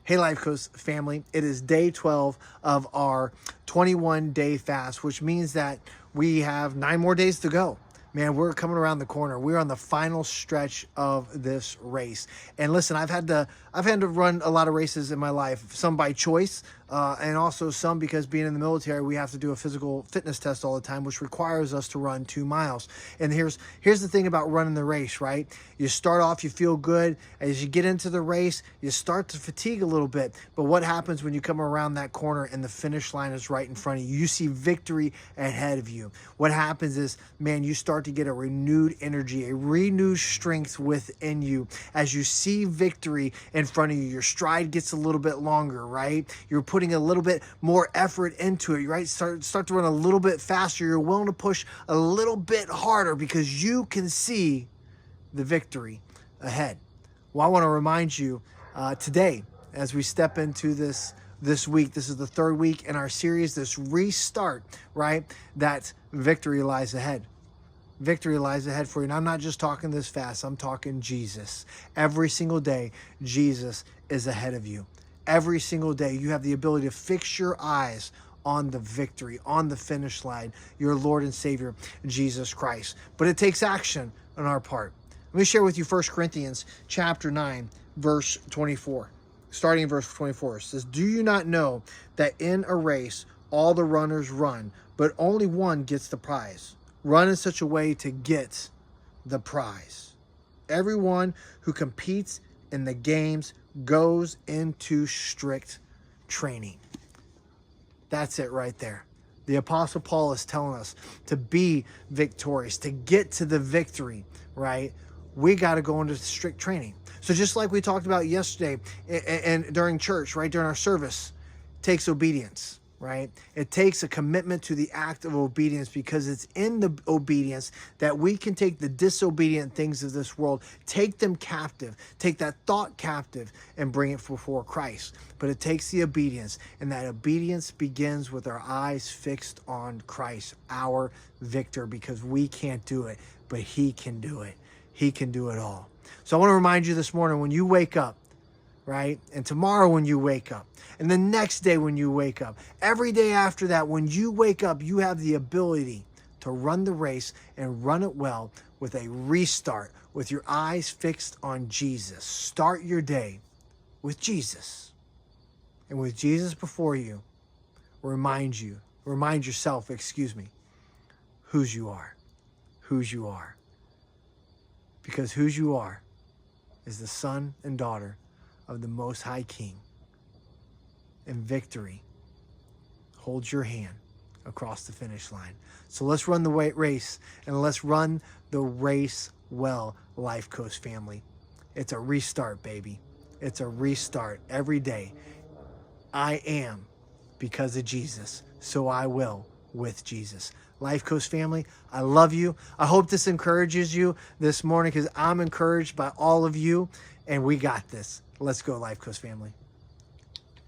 Hey, Life Coast family. It is day 12 of our 21-day fast, which means that we have 9 more days to go. Man, we're coming around the corner. We're on the final stretch of this race. And listen, I've had to run a lot of races in my life, some by choice, and also some because being in the military, we have to do a physical fitness test all the time, which requires us to run 2 miles. And here's the thing about running the race, right? You start off, you feel good. As you get into the race, you start to fatigue a little bit. But what happens when you come around that corner and the finish line is right in front of you? You see victory ahead of you. What happens is, man, you start to get a renewed energy, a renewed strength within you. As you see victory in front of you, your stride gets a little bit longer, right? You're putting a little bit more effort into it, right? Start to run a little bit faster. You're willing to push a little bit harder because you can see the victory ahead. Well, I want to remind you today, as we step into this week, this is the 3rd week in our series, this restart, right? That victory lies ahead. Victory lies ahead for you. And I'm not just talking this fast. I'm talking Jesus. Every single day, Jesus is ahead of you. Every single day, you have the ability to fix your eyes on the victory, on the finish line, your Lord and Savior, Jesus Christ. But it takes action on our part. Let me share with you 1 Corinthians chapter 9, verse 24. Starting in verse 24, it says, "Do you not know that in a race all the runners run, but only one gets the prize? Run in such a way to get the prize. Everyone who competes in the games goes into strict training." That's it right there. The Apostle Paul is telling us to be victorious, to get to the victory, right? We got to go into strict training. So just like we talked about yesterday and during church, right, during our service, takes obedience, right? It takes a commitment to the act of obedience, because it's in the obedience that we can take the disobedient things of this world, take them captive, take that thought captive and bring it before Christ. But it takes the obedience, and that obedience begins with our eyes fixed on Christ, our victor, because we can't do it, but he can do it. He can do it all. So I want to remind you this morning, when you wake up, right? And tomorrow when you wake up, and the next day when you wake up, every day after that, when you wake up, you have the ability to run the race and run it well with a restart, with your eyes fixed on Jesus. Start your day with Jesus. And with Jesus before you, remind yourself, whose you are. Whose you are. Because whose you are is the son and daughter of the Most High King. And victory holds your hand across the finish line. So let's run the race, and let's run the race well, Life Coast family. It's a restart, baby. It's a restart every day. I am because of Jesus, so I will with Jesus. Life Coast family, I love you. I hope this encourages you this morning, because I'm encouraged by all of you, and we got this. Let's go, Life Coast family.